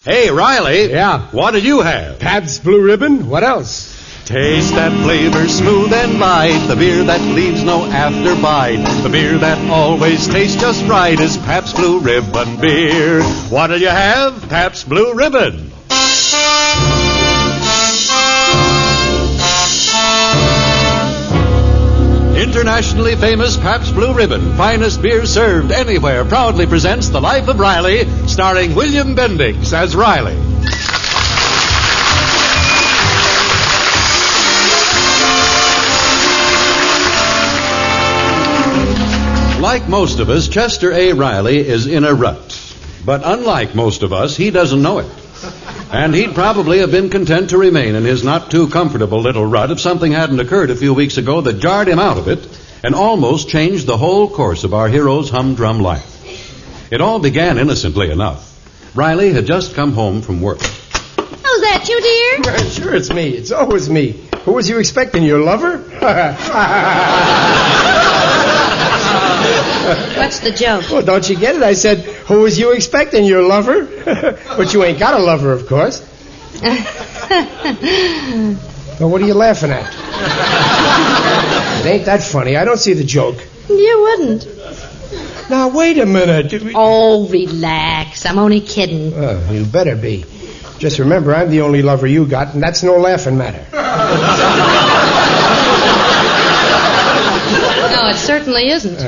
Hey, Riley. Yeah? What did you have? Pabst Blue Ribbon? What else? Taste that flavor smooth and light, the beer that leaves no afterbite. The beer that always tastes just right is Pabst Blue Ribbon beer. What did you have? Pabst Blue Ribbon. Internationally famous Pabst Blue Ribbon, finest beer served anywhere, proudly presents The Life of Riley, starring William Bendix as Riley. Like most of us, Chester A. Riley is in a rut. But unlike most of us, he doesn't know it. And he'd probably have been content to remain in his not-too-comfortable little rut if something hadn't occurred a few weeks ago that jarred him out of it and almost changed the whole course of our hero's humdrum life. It all began innocently enough. Riley had just come home from work. Oh, is that you, dear? Sure, it's me. It's always me. Who was you expecting, your lover? What's the joke? Well, don't you get it? I said, who was you expecting, your lover? But you ain't got a lover, of course. Well, what are you laughing at? It ain't that funny. I don't see the joke. You wouldn't. Now, wait a minute. Oh, relax. I'm only kidding. Oh, you better be. Just remember, I'm the only lover you got, and that's no laughing matter. No, it certainly isn't.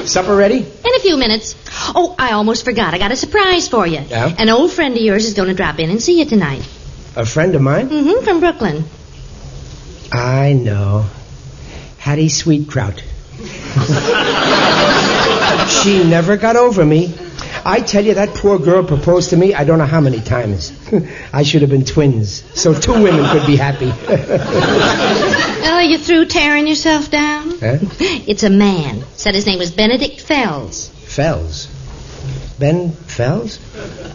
Supper ready? In a few minutes. Oh, I almost forgot. I got a surprise for you. Yeah? An old friend of yours is going to drop in and see you tonight. A friend of mine? Mm-hmm, from Brooklyn. I know. Hattie Sweetkraut. She never got over me. I tell you, that poor girl proposed to me I don't know how many times. I should have been twins, so 2 women could be happy. Oh, you through tearing yourself down? Huh? It's a man. Said his name was Benedict Fells. Fells? Ben Fells?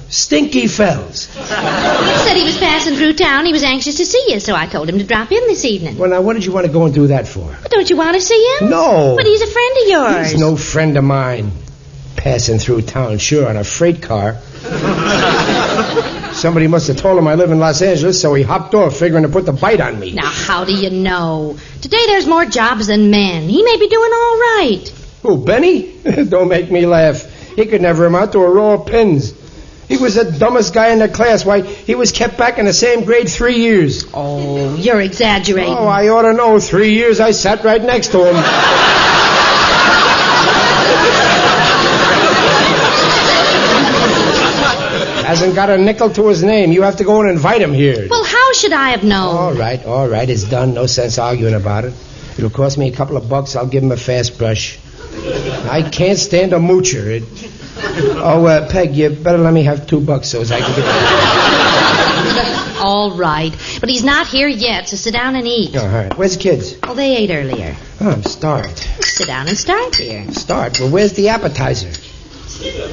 Stinky Fells. He said he was passing through town. He was anxious to see you, so I told him to drop in this evening. Well, now, what did you want to go and do that for? But don't you want to see him? No. But he's a friend of yours. He's no friend of mine. Passing through town, sure, on a freight car. Somebody must have told him I live in Los Angeles, so he hopped off, figuring to put the bite on me. Now, how do you know? Today there's more jobs than men. He may be doing all right. Who, Benny? Don't make me laugh. He could never amount to a row of pins. He was the dumbest guy in the class. Why, he was kept back in the same grade 3 years. Oh, you're exaggerating. Oh, I ought to know. 3 years I sat right next to him. Hasn't got a nickel to his name. You have to go and invite him here. Well, how should I have known? All right. It's done. No sense arguing about it. It'll cost me a couple of bucks. I'll give him a fast brush. I can't stand a moocher. Peg, you better let me have $2 so as I can get... All right. But he's not here yet, so sit down and eat. Oh, all right. Where's the kids? Oh, they ate earlier. Oh, I'm starved. Sit down and start, dear. Start? Well, where's the appetizer?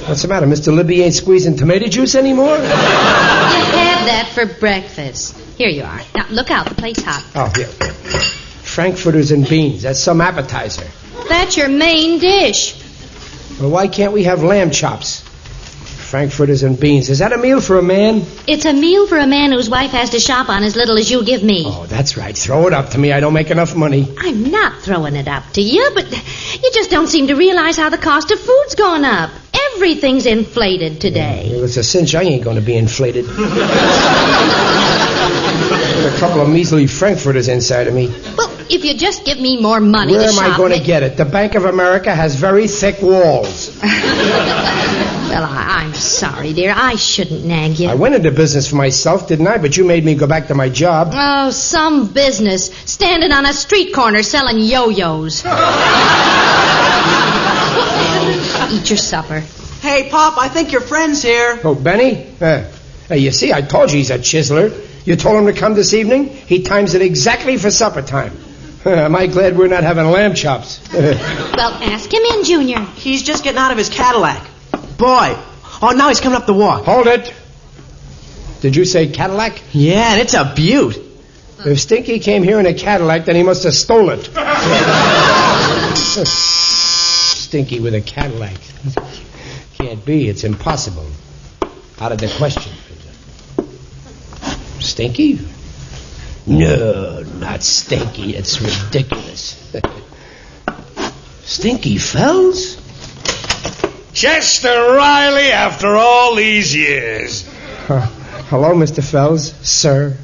What's the matter? Mr. Libby ain't squeezing tomato juice anymore? You had that for breakfast. Here you are. Now, look out. The plate's hot. Oh, here. Frankfurters and beans. That's some appetizer. That's your main dish. Well, why can't we have lamb chops? Frankfurters and beans. Is that a meal for a man? It's a meal for a man whose wife has to shop on as little as you give me. Oh, that's right. Throw it up to me. I don't make enough money. I'm not throwing it up to you, but you just don't seem to realize how the cost of food's gone up. Everything's inflated today. Well, it's a cinch I ain't going to be inflated. With a couple of measly Frankfurters inside of me. Well, if you just give me more money Where to am shop... I going to get it? The Bank of America has very thick walls. Well, I'm sorry, dear. I shouldn't nag you. I went into business for myself, didn't I? But you made me go back to my job. Oh, some business. Standing on a street corner selling yo-yos. Eat your supper. Hey, Pop, I think your friend's here. Oh, Benny? Hey, you see, I told you he's a chiseler. You told him to come this evening? He times it exactly for supper time. Am I glad we're not having lamb chops? Well, ask him in, Junior. He's just getting out of his Cadillac. Boy. Oh, now he's coming up the walk. Hold it. Did you say Cadillac? Yeah, and it's a beaut. If Stinky came here in a Cadillac, then he must have stole it. Stinky with a Cadillac. Can't be. It's impossible. out of the question. Stinky? No, not Stinky. It's ridiculous. Stinky Fells? Chester Riley after all these years. Hello, Mr. Fells, sir.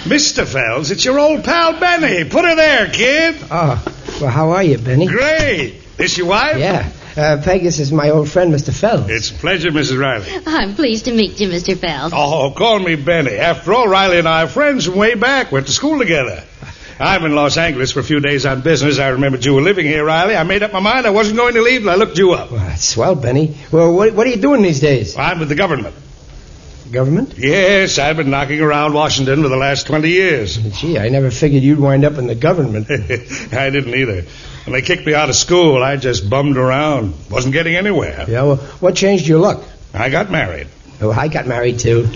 Mr. Fells, it's your old pal Benny. Put her there, kid. Oh, well, how are you, Benny? Great. This your wife? Yeah. Peg, this is my old friend, Mr. Fells. It's a pleasure, Mrs. Riley. I'm pleased to meet you, Mr. Fells. Oh, call me Benny. After all, Riley and I are friends from way back. Went to school together. I'm in Los Angeles for a few days on business. I remembered you were living here, Riley. I made up my mind I wasn't going to leave till I looked you up. Well, that's swell, Benny. Well, what are you doing these days? I'm with the government. Government? Yes, I've been knocking around Washington for the last 20 years. Gee, I never figured you'd wind up in the government. I didn't either. When they kicked me out of school, I just bummed around. Wasn't getting anywhere. Yeah, well, what changed your luck? I got married. Oh, I got married, too.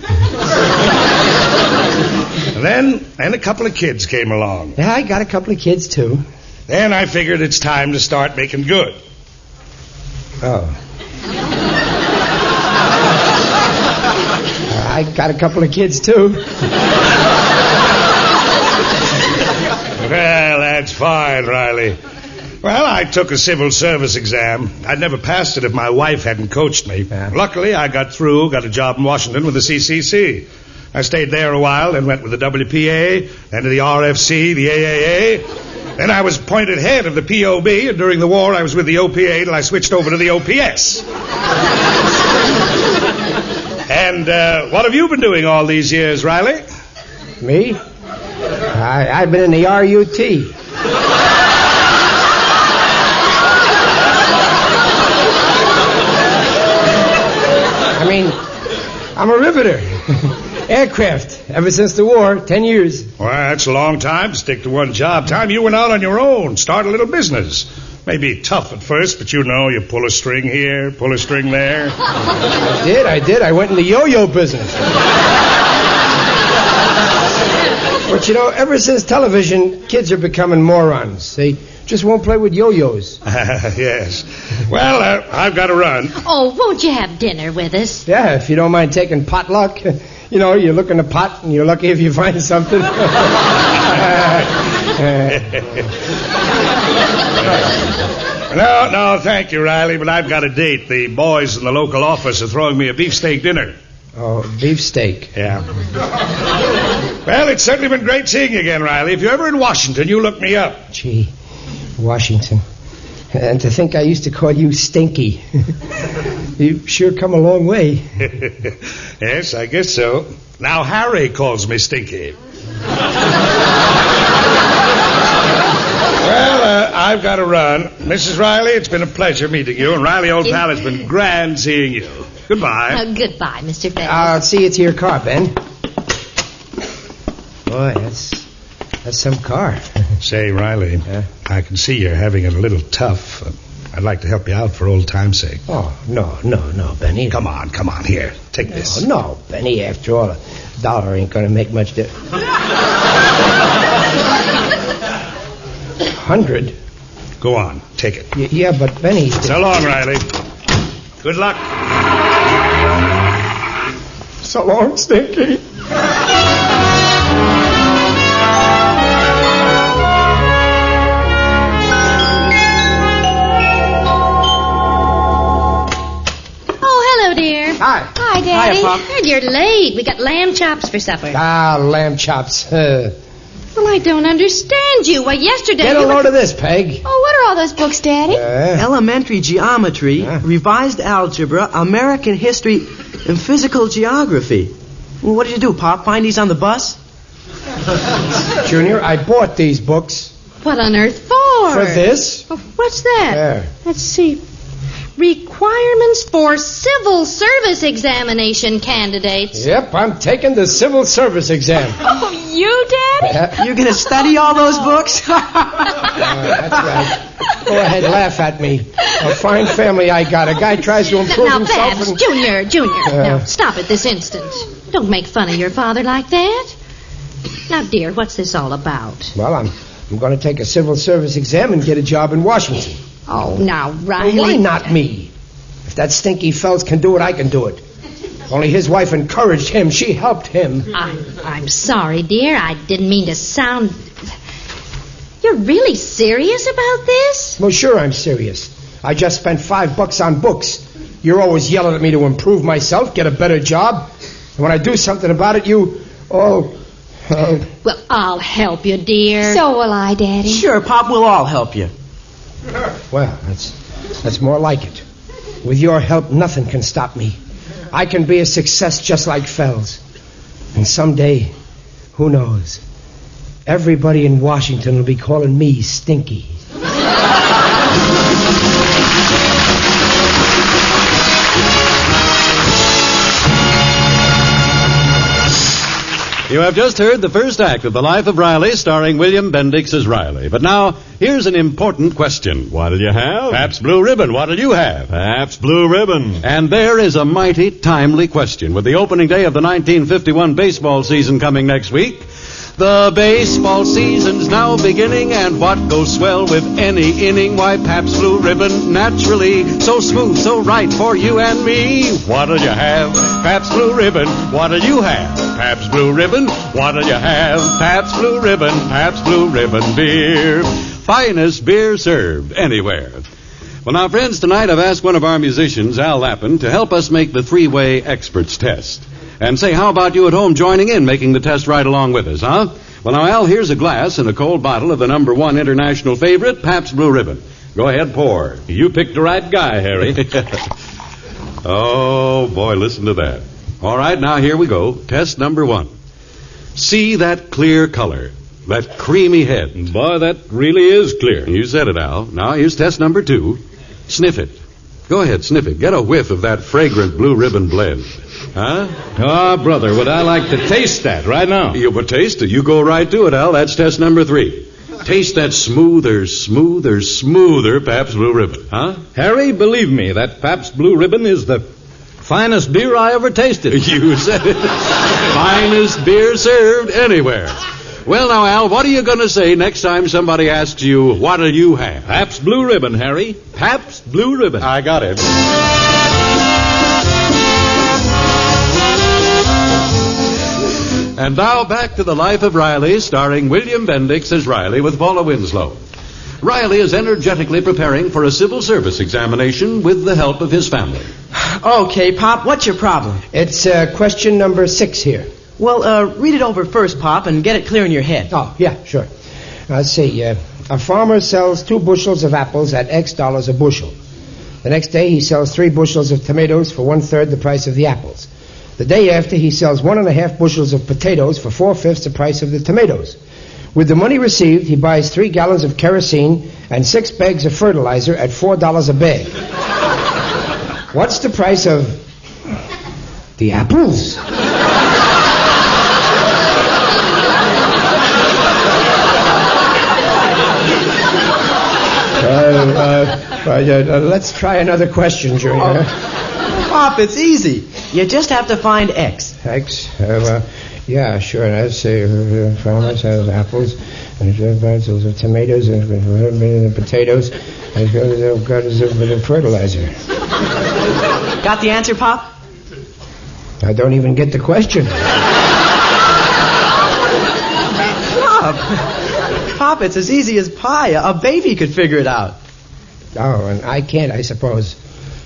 Then a couple of kids came along. Yeah, I got a couple of kids, too. Then I figured it's time to start making good. Oh. I got a couple of kids, too. Well, that's fine, Riley. Well, I took a civil service exam. I'd never passed it if my wife hadn't coached me. Yeah. Luckily, I got through, got a job in Washington with the CCC. I stayed there a while, then went with the WPA, then to the RFC, the AAA. Then I was appointed head of the POB, and during the war I was with the OPA till I switched over to the OPS. And what have you been doing all these years, Riley? Me? I've been in the RUT. I mean, I'm a riveter. Aircraft, ever since the war, 10 years. Well, that's a long time to stick to one job. Time you went out on your own, start a little business. Maybe tough at first, but you know, you pull a string here, pull a string there. I did. I went in the yo-yo business. But you know, ever since television, kids are becoming morons. They just won't play with yo-yos. Yes. Well, I've got to run. Oh, won't you have dinner with us? Yeah, if you don't mind taking potluck. You know, you look in the pot and you're lucky if you find something. No, thank you, Riley, but I've got a date. The boys in the local office are throwing me a beefsteak dinner. Oh, beefsteak. Yeah. Well, it's certainly been great seeing you again, Riley. If you're ever in Washington, you look me up. Gee, Washington. And to think I used to call you Stinky. You've sure come a long way. Yes, I guess so. Now Harry calls me Stinky. Well, I've got to run. Mrs. Riley, it's been a pleasure meeting you. And Riley, old pal, it's been grand seeing you. Goodbye. Goodbye, Mr. Fells. I'll see you to your car, Ben. Boy, that's some car. Say, Riley, I can see you're having it a little tough. I'd like to help you out for old time's sake. Oh, no, Benny. Come on, here. Take this. No, Benny, after all, $1 ain't going to make much difference. 100? Go on, take it. Yeah, but Benny... So long, Riley. Good luck. So long, Stinky. Hi. Hi, Daddy. Hiya, Pop. Heard you're late. We got lamb chops for supper. Ah, lamb chops. Well, I don't understand you. Why, yesterday... Get a load of this, Peg. Oh, what are all those books, Daddy? Elementary geometry, revised algebra, American history, and physical geography. Well, what did you do, Pop? Find these on the bus? Junior, I bought these books. What on earth for? For this? Oh, what's that? There. Let's see. Requirements for civil service examination candidates. Yep, I'm taking the civil service exam. Oh, you, Daddy? You're going to study all those books? That's right. Go ahead, laugh at me. A fine family I got. A guy tries to improve Now, himself Babs, and... Junior. Now, stop it this instant. Don't make fun of your father like that. Now, dear, what's this all about? Well, I'm going to take a civil service exam and get a job in Washington. Oh, now, Riley. Well, why not me? If that stinky Fells can do it, I can do it. Only his wife encouraged him. She helped him. I'm sorry, dear. I didn't mean to sound... You're really serious about this? Well, sure I'm serious. I just spent $5 on books. You're always yelling at me to improve myself, get a better job. And when I do something about it, you... Well, I'll help you, dear. So will I, Daddy. Sure, Pop, we'll all help you. Well, that's more like it. With your help, nothing can stop me. I can be a success just like Fells. And someday, who knows, everybody in Washington will be calling me Stinky. You have just heard the first act of The Life of Riley, starring William Bendix as Riley. But now, here's an important question. What'll you have? Pabst Blue Ribbon. What'll you have? Pabst Blue Ribbon. And there is a mighty timely question. With the opening day of the 1951 baseball season coming next week, the baseball season's now beginning, and what goes swell with any inning? Why, Pabst Blue Ribbon, naturally, so smooth, so right for you and me. What'll you have? Pabst Blue Ribbon. What'll you have? Pabst Blue Ribbon. What'll you have? Pabst Blue Ribbon. Pabst Blue Ribbon beer. Finest beer served anywhere. Well, now, friends, tonight I've asked one of our musicians, Al Lappin, to help us make the three-way experts test. And say, how about you at home joining in, making the test right along with us, huh? Well, now, Al, here's a glass and a cold bottle of the #1 international favorite, Pabst Blue Ribbon. Go ahead, pour. You picked the right guy, Harry. Oh, boy, listen to that. All right, now here we go. Test #1. See that clear color, that creamy head. Boy, that really is clear. You said it, Al. Now, here's test #2. Sniff it. Go ahead, sniff it. Get a whiff of that fragrant Blue Ribbon blend. Huh? Oh, brother, would I like to taste that right now? You would taste it. You go right to it, Al. That's test #3. Taste that smoother Pabst Blue Ribbon, huh? Harry, believe me, that Pabst Blue Ribbon is the finest beer I ever tasted. You said it. Finest beer served anywhere. Well, now, Al, what are you going to say next time somebody asks you, what'll you have? Pabst Blue Ribbon, Harry. Pabst Blue Ribbon. I got it. And now back to The Life of Riley, starring William Bendix as Riley with Paula Winslow. Riley is energetically preparing for a civil service examination with the help of his family. Okay, Pop, what's your problem? It's question #6 here. Well, read it over first, Pop, and get it clear in your head. Oh, yeah, sure. Let's see. A farmer sells 2 bushels of apples at X dollars a bushel. The next day he sells 3 bushels of tomatoes for 1/3 the price of the apples. The day after he sells 1.5 bushels of potatoes for 4/5 the price of the tomatoes. With the money received, he buys 3 gallons of kerosene and 6 bags of fertilizer at $4 a bag. What's the price of the apples? Let's try another question, Junior. Pop, it's easy. You just have to find X. X? Yeah, sure. Let's say farmer sells apples, and tomatoes, and potatoes, and fertilizer. Got the answer, Pop? I don't even get the question. Pop, it's as easy as pie. A baby could figure it out. Oh, and I can't, I suppose.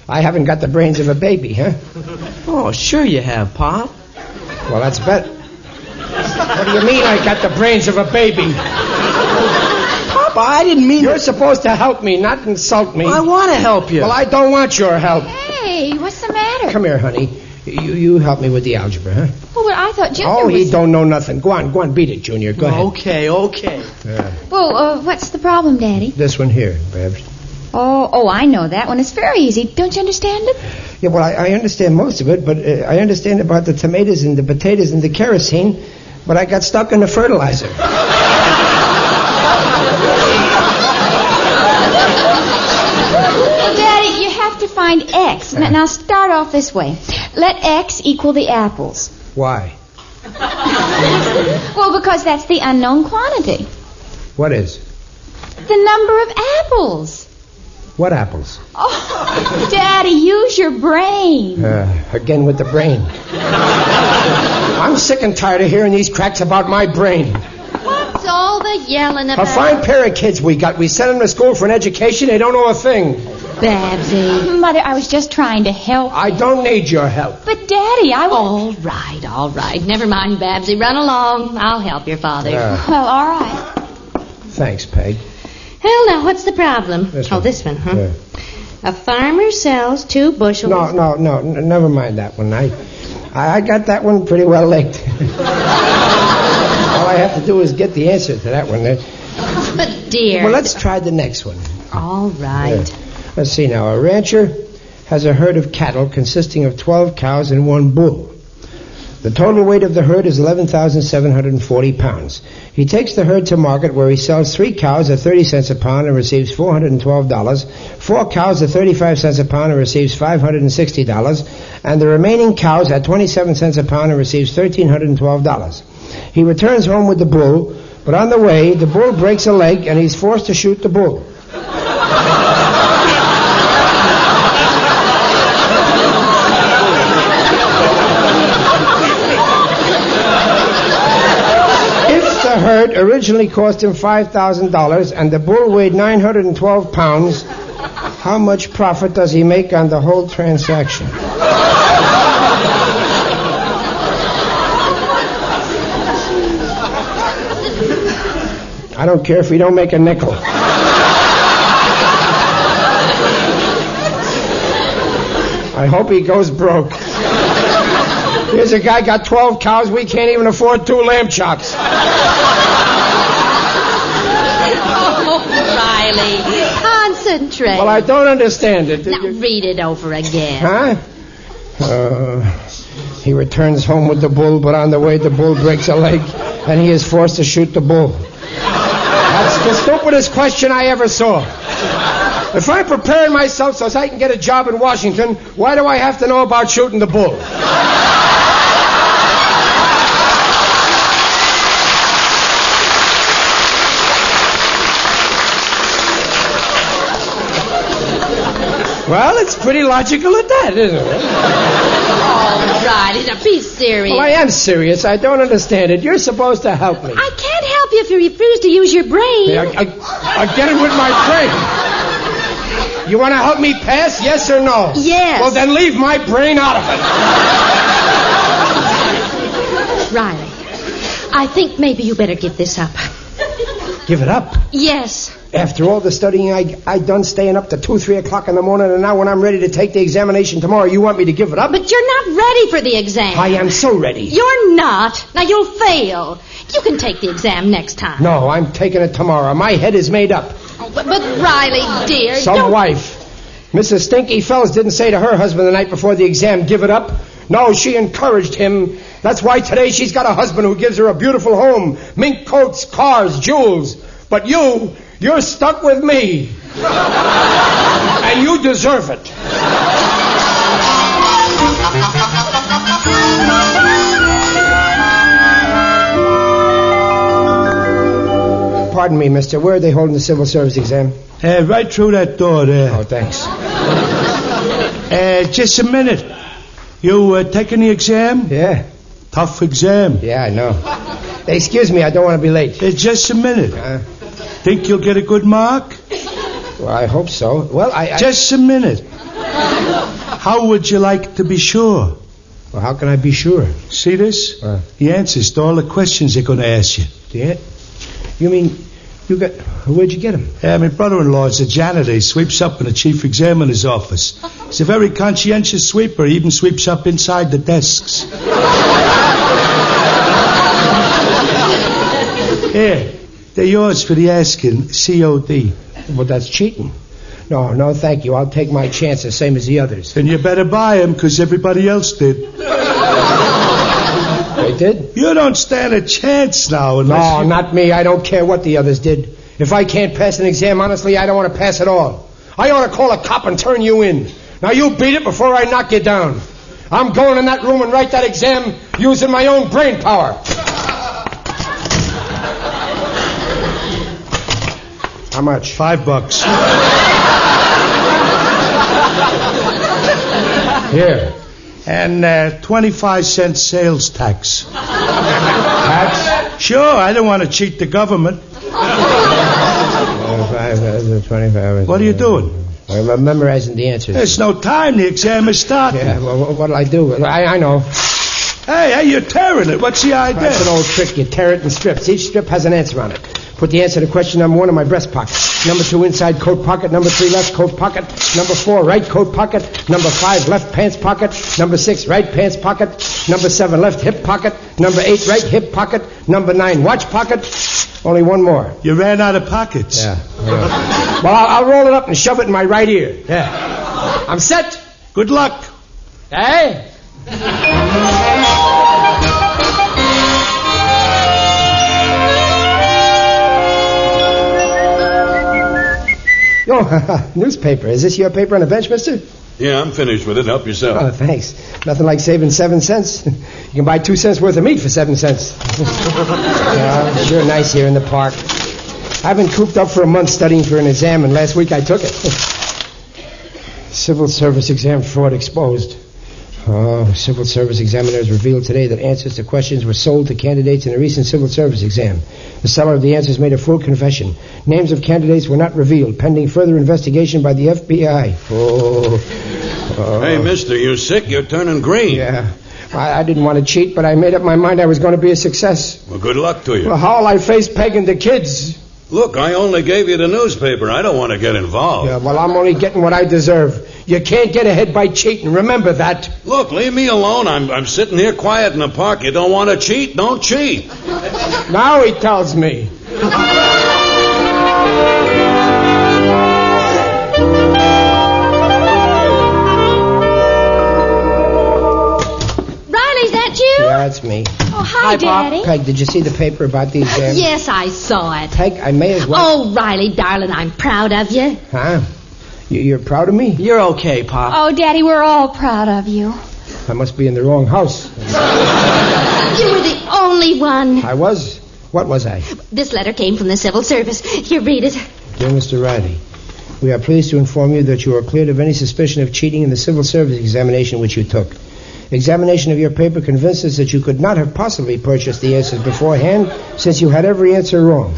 I haven't got the brains of a baby, huh? Oh, sure you have, Pop. Well, that's better. What do you mean I got the brains of a baby? Papa, I didn't mean... You're supposed to help me, not insult me. I want to help you. Well, I don't want your help. Hey, what's the matter? Come here, honey. You help me with the algebra, huh? Well, but I thought Junior Oh, was... he don't know nothing. Go on, beat it, Junior. Go ahead. Okay. Well, what's the problem, Daddy? This one here, Babs. Oh, I know that one. It's very easy. Don't you understand it? Yeah, well, I understand most of it, but I understand about the tomatoes and the potatoes and the kerosene, but I got stuck in the fertilizer. Well, Daddy, you have to find X. Now start off this way. Let X equal the apples. Why? Well, because that's the unknown quantity. What is? The number of apples. What apples? Oh, Daddy, use your brain. Again with the brain. I'm sick and tired of hearing these cracks about my brain. What's all the yelling about? A fine pair of kids we got. We sent them to school for an education. They don't know a thing. Babsy. Mother, I was just trying to help. I don't need your help. But, Daddy, All right. Never mind, Babsy. Run along. I'll help your father. Well, all right. Thanks, Peg. Well, now, what's the problem? This one. This one, huh? Yeah. A farmer sells 2 bushels. No, never mind that one. I got that one pretty well licked. All I have to do is get the answer to that one. But, dear. Well, let's try the next one. All right. Let's see now. A rancher has a herd of cattle consisting of 12 cows and 1 bull. The total weight of the herd is 11,740 pounds. He takes the herd to market where he sells 3 cows at 30 cents a pound and receives $412, 4 cows at 35 cents a pound and receives $560, and the remaining cows at 27 cents a pound and receives $1,312. He returns home with the bull, but on the way, the bull breaks a leg and he's forced to shoot the bull. The herd originally cost him $5,000 and the bull weighed 912 pounds. How much profit does he make on the whole transaction? I don't care if he don't make a nickel. I hope he goes broke. Here's a guy got 12 cows. We can't even afford 2 lamb chops. Oh, Riley, concentrate. Well, I don't understand it. Now, read it over again. Huh? He returns home with the bull, but on the way the bull breaks a leg, and he is forced to shoot the bull. That's the stupidest question I ever saw. If I'm preparing myself so I can get a job in Washington, why do I have to know about shooting the bull? Well, it's pretty logical at that, isn't it? All right, now be serious. Well, I am serious. I don't understand it. You're supposed to help me. I can't help you if you refuse to use your brain. Yeah, I get it with my brain. You want to help me pass, yes or no? Yes. Well, then leave my brain out of it. Riley, I think maybe you better give this up. Give it up? Yes. After all the studying I done staying up to 2, 3 o'clock in the morning, and now when I'm ready to take the examination tomorrow, you want me to give it up? But you're not ready for the exam. I am so ready. You're not. Now, you'll fail. You can take the exam next time. No, I'm taking it tomorrow. My head is made up. Oh, but Riley, dear, Some wife. Mrs. Stinky Fells didn't say to her husband the night before the exam, give it up. No, she encouraged him. That's why today she's got a husband who gives her a beautiful home, mink coats, cars, jewels. But you're stuck with me. And you deserve it. Pardon me, mister. Where are they holding the civil service exam? Right through that door there. Oh, thanks. Just a minute. You taking the exam? Yeah. Tough exam. Yeah, I know. Excuse me, I don't want to be late. Just a minute. Think you'll get a good mark? Well, I hope so. Well, Just a minute. How would you like to be sure? Well, how can I be sure? See this? The answers to all the questions they're going to ask you. Yeah? You mean you got... Where'd you get them? My brother-in-law's a janitor. He sweeps up in the chief examiner's office. He's a very conscientious sweeper. He even sweeps up inside the desks. Here, they're yours for the asking. COD. Well, that's cheating. No, thank you. I'll take my chances, same as the others. Then you better buy them, because everybody else did. They did? You don't stand a chance now unless No, not me. I don't care what the others did. If I can't pass an exam, honestly, I don't want to pass at all. I ought to call a cop and turn you in. Now, you beat it before I knock you down. I'm going in that room and write that exam using my own brain power. How much? $5. Here. And 25-cent sales tax. Tax? Sure, I don't want to cheat the government. 25. What are you doing? I'm memorizing the answers. There's no time. The exam is starting. Yeah, well, what'll I do? I know. Hey, you're tearing it. What's the idea? That's an old trick. You tear it in strips. Each strip has an answer on it. Put the answer to question number 1 in my breast pocket. Number 2, inside coat pocket. Number 3, left coat pocket. Number 4, right coat pocket. Number 5, left pants pocket. Number 6, right pants pocket. Number 7, left hip pocket. Number 8, right hip pocket. Number 9, watch pocket. Only one more. You ran out of pockets. Yeah. Well, I'll roll it up and shove it in my right ear. Yeah. I'm set. Good luck. Hey? Oh, newspaper. Is this your paper on the bench, mister? Yeah, I'm finished with it. Help yourself. Oh, thanks. Nothing like saving 7 cents. You can buy 2 cents worth of meat for 7 cents. Yeah, sure nice here in the park. I've been cooped up for a month studying for an exam, and last week I took it. Civil service exam fraud exposed. Oh, civil service examiners revealed today that answers to questions were sold to candidates in a recent civil service exam. The seller of the answers made a full confession. Names of candidates were not revealed, pending further investigation by the FBI. Oh. Hey, mister, you sick? You're turning green. Yeah. I didn't want to cheat, but I made up my mind I was going to be a success. Well, good luck to you. Well, how'll I face Peg and the kids? Look, I only gave you the newspaper. I don't want to get involved. Yeah, well, I'm only getting what I deserve. You can't get ahead by cheating. Remember that. Look, leave me alone. I'm sitting here quiet in the park. You don't want to cheat? Don't cheat. Now he tells me. Riley, is that you? Yeah, that's me. Oh, hi, Daddy. Peg, did you see the paper about the exam? Yes, I saw it. Peg, I may as well... Oh, Riley, darling, I'm proud of you. Huh? You're proud of me? You're okay, Pop. Oh, Daddy, we're all proud of you. I must be in the wrong house. You were the only one. I was? What was I? This letter came from the civil service. Here, read it. Dear Mr. Riley, we are pleased to inform you that you are cleared of any suspicion of cheating in the civil service examination which you took. Examination of your paper convinced us that you could not have possibly purchased the answers beforehand, since you had every answer wrong.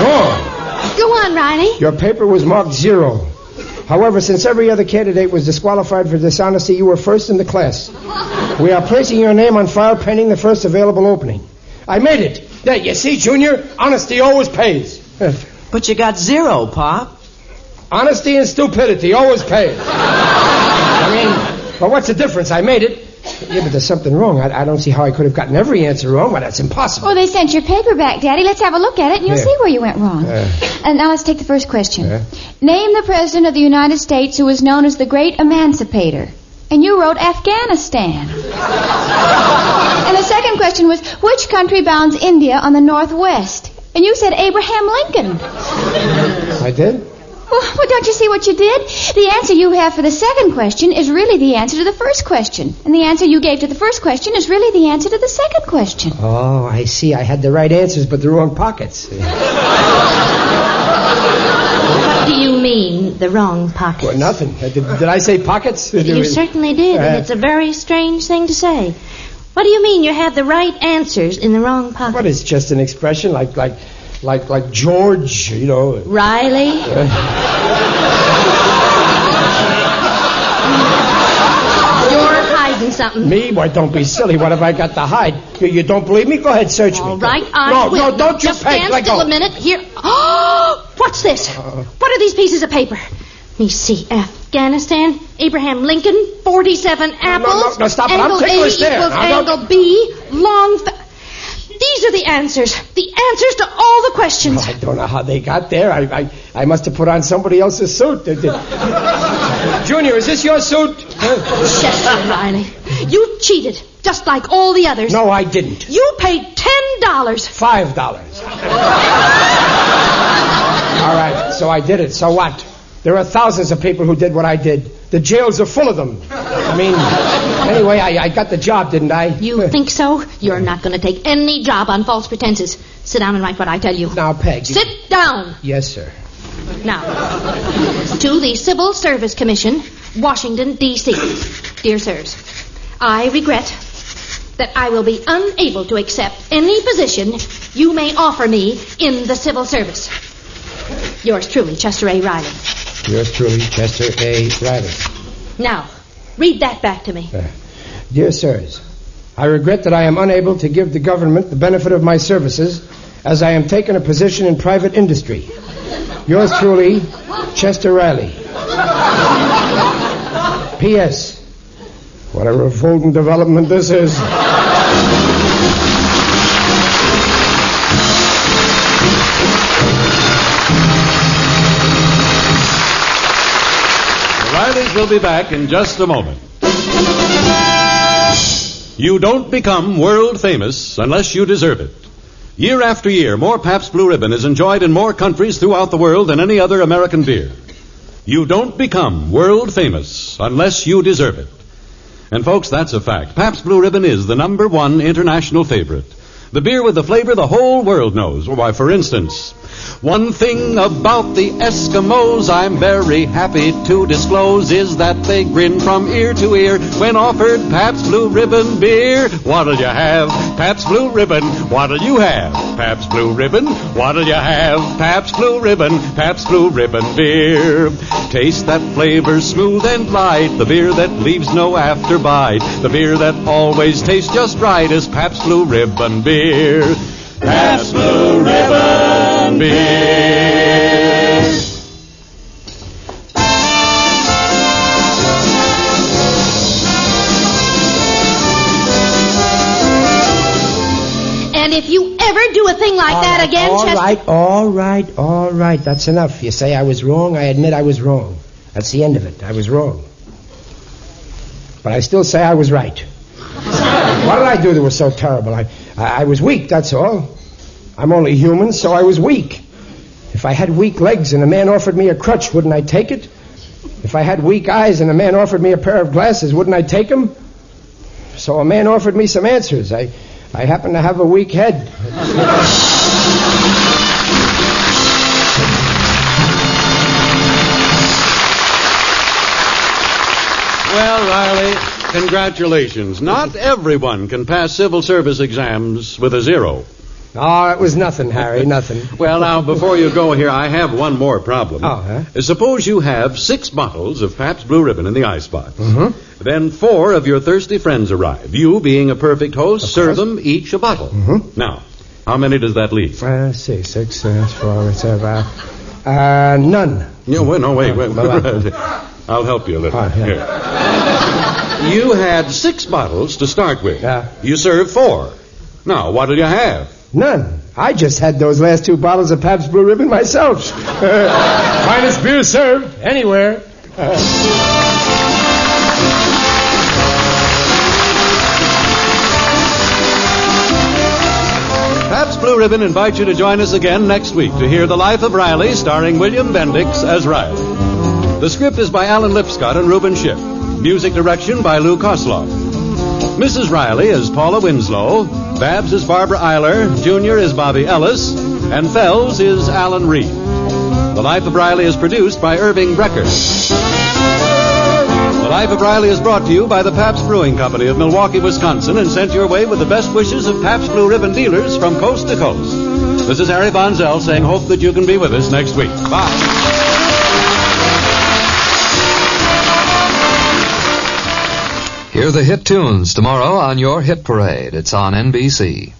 Wrong. Go on, Riley. Your paper was marked 0. However, since every other candidate was disqualified for dishonesty, you were first in the class. We are placing your name on file pending the first available opening. I made it. There, you see, Junior, honesty always pays. But you got 0, Pop. Honesty and stupidity always pays. I mean, well, what's the difference? I made it. Yeah, but there's something wrong. I don't see how I could have gotten every answer wrong. Well, that's impossible. Oh, they sent your paper back, Daddy. Let's have a look at it, and you'll see where you went wrong. And now let's take the first question. Name the President of the United States who was known as the Great Emancipator. And you wrote Afghanistan. And the second question was, which country bounds India on the northwest? And you said Abraham Lincoln. I did? Well, don't you see what you did? The answer you have for the second question is really the answer to the first question. And the answer you gave to the first question is really the answer to the second question. Oh, I see. I had the right answers, but the wrong pockets. What do you mean, the wrong pockets? Well, nothing. Did I say pockets? You certainly did, and it's a very strange thing to say. What do you mean you had the right answers in the wrong pockets? What, it's just an expression like George, you know. Riley? You're hiding something. Me? Why, don't be silly. What have I got to hide? You don't believe me? Go ahead, search me. All right, I will. No, don't you just stand Let still go. a minute. Here. Oh, what's this? What are these pieces of paper? Let me see. Afghanistan, Abraham Lincoln, 47 apples. No, stop it. I'm Angle ticklish A there. equals Now, don't- angle B, long... These are the answers. The answers to all the questions. I don't know how they got there. I must have put on somebody else's suit. Junior, is this your suit? Chester Riley, you cheated, just like all the others. No, I didn't. You paid $10. $5. All right, so I did it. So what? There are thousands of people who did what I did. The jails are full of them. I mean, anyway, I got the job, didn't I? You think so? You're not going to take any job on false pretenses. Sit down and write what I tell you. Now, Peg. Sit down. Yes, sir. Now, to the Civil Service Commission, Washington, D.C. Dear sirs, I regret that I will be unable to accept any position you may offer me in the civil service. Yours truly, Chester A. Riley. Yours truly, Chester A. Riley. Now, read that back to me. Dear sirs, I regret that I am unable to give the government the benefit of my services as I am taking a position in private industry. Yours truly, Chester Riley. P.S. What a revolting development this is. Rileys will be back in just a moment. You don't become world famous unless you deserve it. Year after year, more Pabst Blue Ribbon is enjoyed in more countries throughout the world than any other American beer. You don't become world famous unless you deserve it. And folks, that's a fact. Pabst Blue Ribbon is the #1 international favorite. The beer with the flavor the whole world knows. Why, for instance, one thing about the Eskimos I'm very happy to disclose is that they grin from ear to ear when offered Pabst Blue Ribbon beer. What'll you have? Pabst Blue Ribbon. What'll you have? Pabst Blue Ribbon. What'll you have? Pabst Blue Ribbon. Pabst Blue Ribbon beer. Taste that flavor smooth and light. The beer that leaves no afterbite. The beer that always tastes just right is Pabst Blue Ribbon beer. Pabst Blue Ribbon beer. And if you ever do a thing like that again, Chester... All right. That's enough. You say I was wrong. I admit I was wrong. That's the end of it. I was wrong. But I still say I was right. What did I do that was so terrible? I was weak, that's all. I'm only human, so I was weak. If I had weak legs and a man offered me a crutch, wouldn't I take it? If I had weak eyes and a man offered me a pair of glasses, wouldn't I take them? So a man offered me some answers. I happen to have a weak head. Well, Riley, congratulations. Not everyone can pass civil service exams with a 0. Oh, it was nothing, Harry, nothing. Well, now, before you go here, I have one more problem. Oh, huh? Suppose you have 6 bottles of Pabst Blue Ribbon in the icebox. Mm-hmm. Then 4 of your thirsty friends arrive. You, being a perfect host, serve them each a bottle. Mm-hmm. Now, how many does that leave? 6, 4, 7, none. Wait. I'll help you a little. Here. You had 6 bottles to start with. Yeah. You served 4. Now, what'll you have? None. I just had those last 2 bottles of Pabst Blue Ribbon myself. Finest beer served anywhere. Pabst Blue Ribbon invites you to join us again next week to hear The Life of Riley, starring William Bendix as Riley. The script is by Alan Lipscott and Reuben Schiff. Music direction by Lou Kosloff. Mrs. Riley is Paula Winslow. Babs is Barbara Eiler. Junior is Bobby Ellis. And Fells is Alan Reed. The Life of Riley is produced by Irving Brecker. The Life of Riley is brought to you by the Pabst Brewing Company of Milwaukee, Wisconsin, and sent your way with the best wishes of Pabst Blue Ribbon dealers from coast to coast. This is Harry Von Zell saying hope that you can be with us next week. Bye. Hear the hit tunes tomorrow on your Hit Parade. It's on NBC.